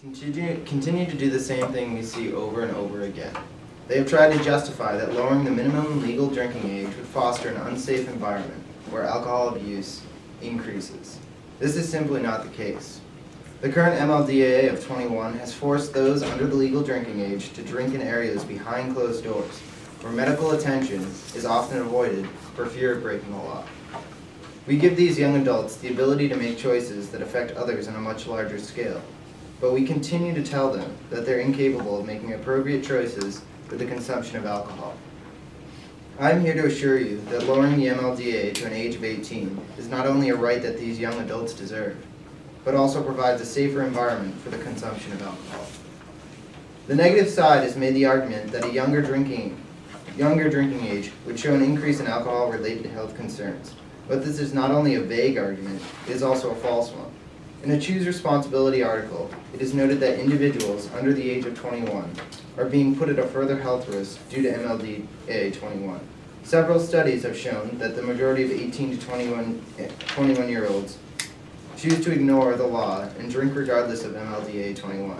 Continue to do the same thing we see over and over again. They have tried to justify that lowering the minimum legal drinking age would foster an unsafe environment where alcohol abuse increases. This is simply not the case. The current MLDAA of 21 has forced those under the legal drinking age to drink in areas behind closed doors, where medical attention is often avoided for fear of breaking the law. We give these young adults the ability to make choices that affect others on a much larger scale, but we continue to tell them that they're incapable of making appropriate choices with the consumption of alcohol. I'm here to assure you that lowering the MLDAA to an age of 18 is not only a right that these young adults deserve, but also provides a safer environment for the consumption of alcohol. The negative side has made the argument that a younger drinking age would show an increase in alcohol-related health concerns. But this is not only a vague argument, it is also a false one. In a Choose Responsibility article, it is noted that individuals under the age of 21 are being put at a further health risk due to MLDAA 21. Several studies have shown that the majority of 18 to 21-year-olds choose to ignore the law and drink regardless of MLDAA 21.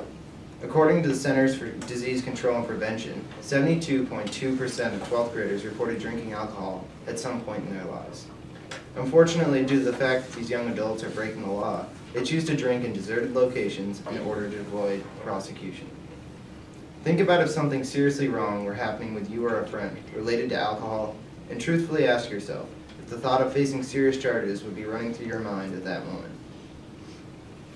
According to the Centers for Disease Control and Prevention, 72.2% of 12th graders reported drinking alcohol at some point in their lives. Unfortunately, due to the fact that these young adults are breaking the law, they choose to drink in deserted locations in order to avoid prosecution. Think about if something seriously wrong were happening with you or a friend related to alcohol, and truthfully ask yourself if the thought of facing serious charges would be running through your mind at that moment.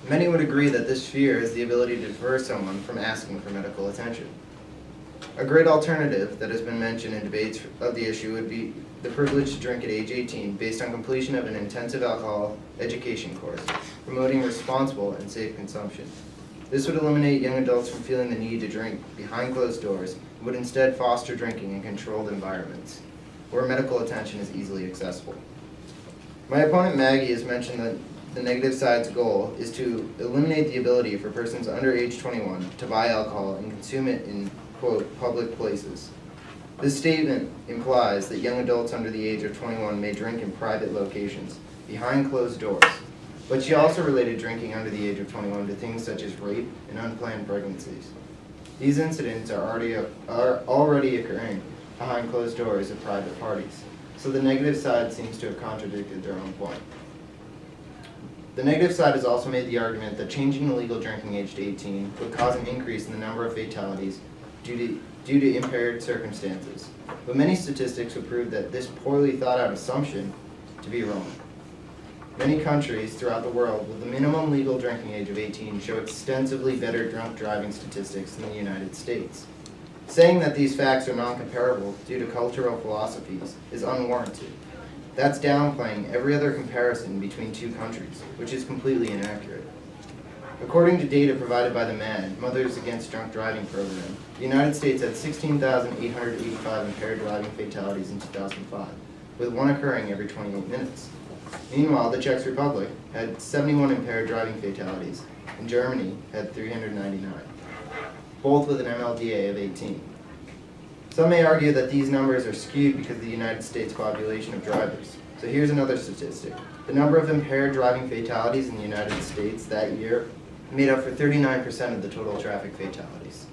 Many would agree that this fear is the ability to deter someone from asking for medical attention. A great alternative that has been mentioned in debates of the issue would be the privilege to drink at age 18 based on completion of an intensive alcohol education course, promoting responsible and safe consumption. This would eliminate young adults from feeling the need to drink behind closed doors and would instead foster drinking in controlled environments, where medical attention is easily accessible. My opponent Maggie has mentioned that the negative side's goal is to eliminate the ability for persons under age 21 to buy alcohol and consume it in, quote, public places. This statement implies that young adults under the age of 21 may drink in private locations, behind closed doors, but she also related drinking under the age of 21 to things such as rape and unplanned pregnancies. These incidents are already occurring behind closed doors at private parties, so the negative side seems to have contradicted their own point. The negative side has also made the argument that changing the legal drinking age to 18 would cause an increase in the number of fatalities due to impaired circumstances, but many statistics would prove that this poorly thought out assumption to be wrong. Many countries throughout the world with the minimum legal drinking age of 18 show extensively better drunk driving statistics than the United States. Saying that these facts are non-comparable due to cultural philosophies is unwarranted. That's downplaying every other comparison between two countries, which is completely inaccurate. According to data provided by the MAD, Mothers Against Drunk Driving program, the United States had 16,885 impaired driving fatalities in 2005, with one occurring every 28 minutes. Meanwhile, the Czech Republic had 71 impaired driving fatalities, and Germany had 399, both with an MLDAA of 18. Some may argue that these numbers are skewed because of the United States population of drivers. So here's another statistic. The number of impaired driving fatalities in the United States that year made up for 39% of the total traffic fatalities.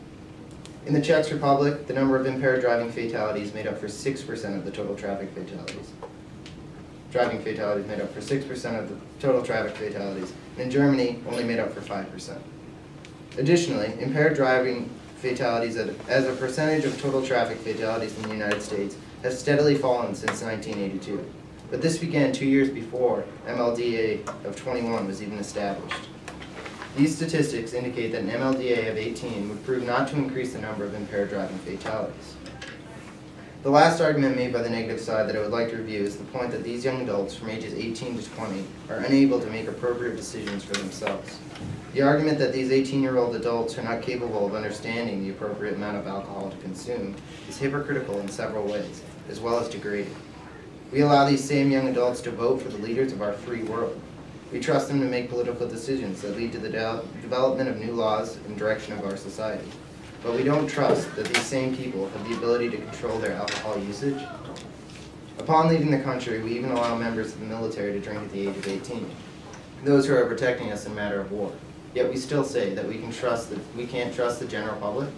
In the Czech Republic, the number of impaired driving fatalities made up for 6% of the total traffic fatalities. Driving fatalities made up for 6% of the total traffic fatalities, and in Germany, only made up for 5%. Additionally, impaired driving fatalities as a percentage of total traffic fatalities in the United States has steadily fallen since 1982. But this began 2 years before MLDAA of 21 was even established. These statistics indicate that an MLDAA of 18 would prove not to increase the number of impaired driving fatalities. The last argument made by the negative side that I would like to review is the point that these young adults from ages 18 to 20 are unable to make appropriate decisions for themselves. The argument that these 18-year-old adults are not capable of understanding the appropriate amount of alcohol to consume is hypocritical in several ways, as well as degrading. We allow these same young adults to vote for the leaders of our free world. We trust them to make political decisions that lead to the development of new laws and direction of our society. But we don't trust that these same people have the ability to control their alcohol usage. Upon leaving the country, we even allow members of the military to drink at the age of 18, those who are protecting us in matter of war. yet we still say that we can't trust the general public?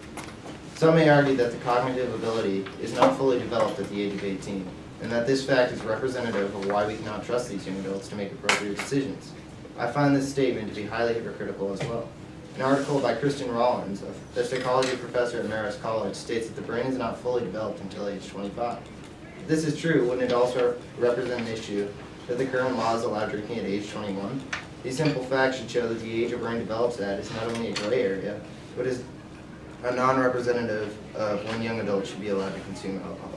Some may argue that the cognitive ability is not fully developed at the age of 18, and that this fact is representative of why we cannot trust these young adults to make appropriate decisions. I find this statement to be highly hypocritical as well. An article by Kristen Rollins, a psychology professor at Marist College, states that the brain is not fully developed until age 25. If this is true, wouldn't it also represent an issue that the current laws allow drinking at age 21? These simple facts should show that the age a brain develops at is not only a gray area, but is a non-representative of when young adults should be allowed to consume alcohol.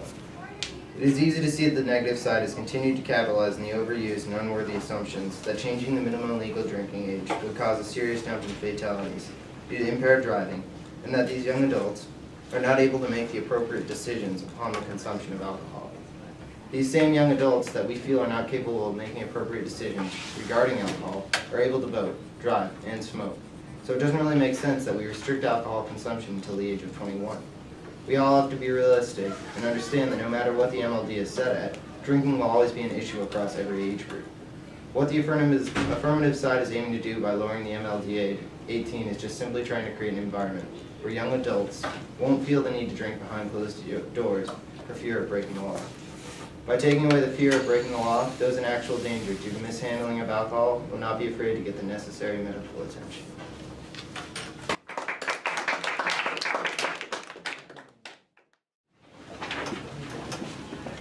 It is easy to see that the negative side has continued to capitalize on the overused and unworthy assumptions that changing the minimum legal drinking age would cause a serious number of fatalities due to impaired driving, and that these young adults are not able to make the appropriate decisions upon the consumption of alcohol. These same young adults that we feel are not capable of making appropriate decisions regarding alcohol are able to vote, drive, and smoke. So it doesn't really make sense that we restrict alcohol consumption until the age of 21. We all have to be realistic and understand that no matter what the MLD is set at, drinking will always be an issue across every age group. What the affirmative side is aiming to do by lowering the MLD age 18 is just simply trying to create an environment where young adults won't feel the need to drink behind closed doors for fear of breaking the law. By taking away the fear of breaking the law, those in actual danger due to mishandling of alcohol will not be afraid to get the necessary medical attention.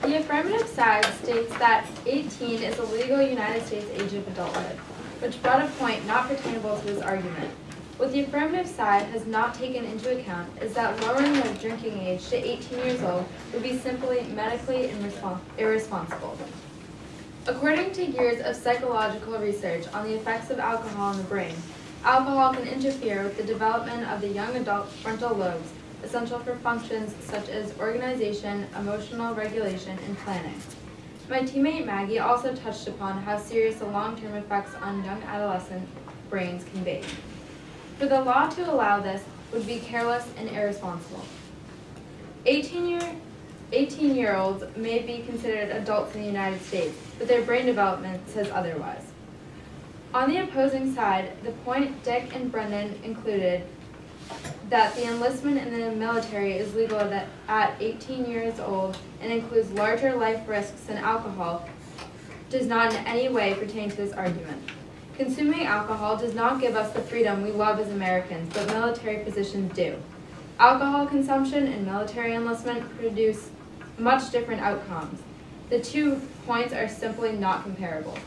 The affirmative side states that 18 is the legal United States age of adulthood, which brought a point not pertainable to this argument. What the affirmative side has not taken into account is that lowering the drinking age to 18 years old would be simply medically irresponsible. According to years of psychological research on the effects of alcohol on the brain, alcohol can interfere with the development of the young adult frontal lobes, essential for functions such as organization, emotional regulation, and planning. My teammate Maggie also touched upon how serious the long-term effects on young adolescent brains can be. For the law to allow this would be careless and irresponsible. 18-year-olds may be considered adults in the United States, but their brain development says otherwise. On the opposing side, the point Dick and Brendan included that the enlistment in the military is legal at 18 years old and includes larger life risks than alcohol does not in any way pertain to this argument. Consuming alcohol does not give us the freedom we love as Americans, but military positions do. Alcohol consumption and military enlistment produce much different outcomes. The 2 points are simply not comparable.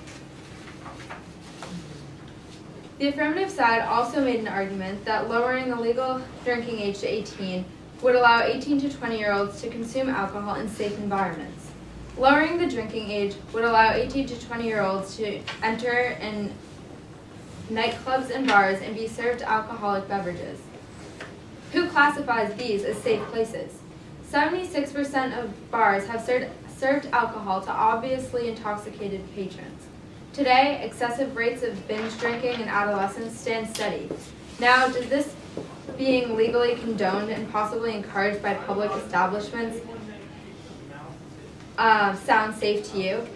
The affirmative side also made an argument that lowering the legal drinking age to 18 would allow 18 to 20-year-olds to consume alcohol in safe environments. Lowering the drinking age would allow 18 to 20-year-olds to enter in nightclubs and bars and be served alcoholic beverages. Who classifies these as safe places? 76% of bars have served alcohol to obviously intoxicated patrons. Today, excessive rates of binge drinking in adolescents stand steady. Now, does this being legally condoned and possibly encouraged by public establishments sound safe to you?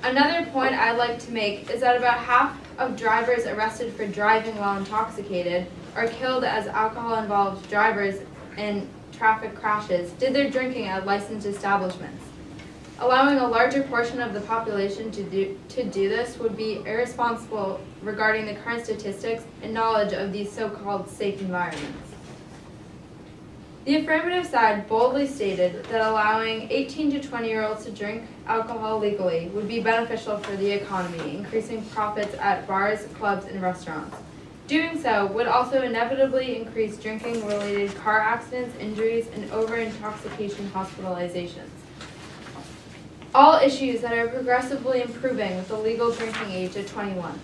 Another point I'd like to make is that about half of drivers arrested for driving while intoxicated or killed as alcohol-involved drivers in traffic crashes did their drinking at licensed establishments. Allowing a larger portion of the population to do this would be irresponsible regarding the current statistics and knowledge of these so-called safe environments. The affirmative side boldly stated that allowing 18 to 20-year-olds to drink alcohol legally would be beneficial for the economy, increasing profits at bars, clubs, and restaurants. Doing so would also inevitably increase drinking-related car accidents, injuries, and over-intoxication hospitalizations. All issues that are progressively improving with the legal drinking age at 21.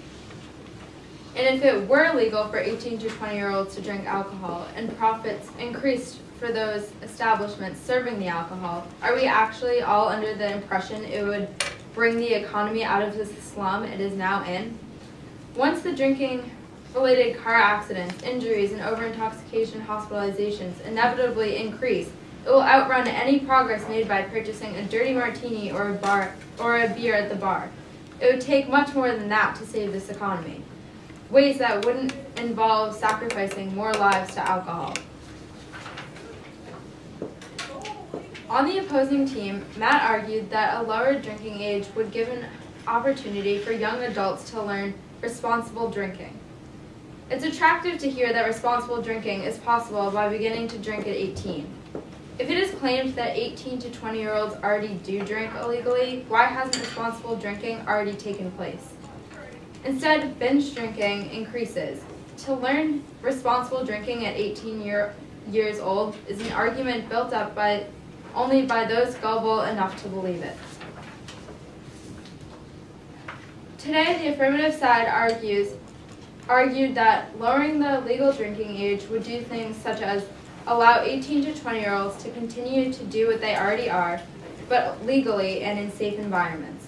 And if it were legal for 18 to 20-year-olds to drink alcohol and profits increased for those establishments serving the alcohol, are we actually all under the impression it would bring the economy out of this slum it is now in? Once the drinking-related car accidents, injuries, and over-intoxication hospitalizations inevitably increase, it will outrun any progress made by purchasing a dirty martini or a beer at the bar. It would take much more than that to save this economy. ways that wouldn't involve sacrificing more lives to alcohol. On the opposing team, Matt argued that a lower drinking age would give an opportunity for young adults to learn responsible drinking. It's attractive to hear that responsible drinking is possible by beginning to drink at 18. If it is claimed that 18 to 20-year-olds already do drink illegally, why hasn't responsible drinking already taken place? Instead, binge drinking increases. To learn responsible drinking at 18 years old is an argument built up only by those gullible enough to believe it. Today, the affirmative side argued that lowering the legal drinking age would do things such as allow 18 to 20-year-olds to continue to do what they already are, but legally and in safe environments.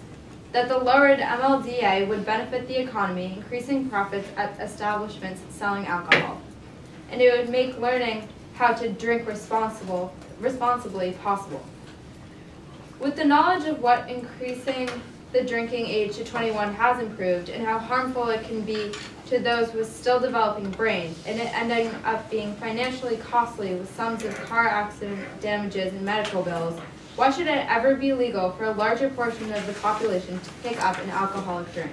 That the lowered MLDA would benefit the economy, increasing profits at establishments selling alcohol. And it would make learning how to drink responsibly possible. With the knowledge of what increasing the drinking age to 21 has improved and how harmful it can be to those with still developing brains, and it ending up being financially costly with sums of car accident damages and medical bills, why should it ever be legal for a larger portion of the population to pick up an alcoholic drink?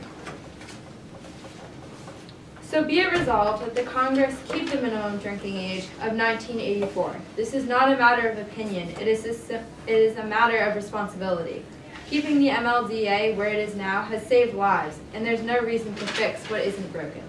So be it resolved that the Congress keep the minimum drinking age of 1984. This is not a matter of opinion, it is a matter of responsibility. Keeping the MLDA where it is now has saved lives, and there's no reason to fix what isn't broken.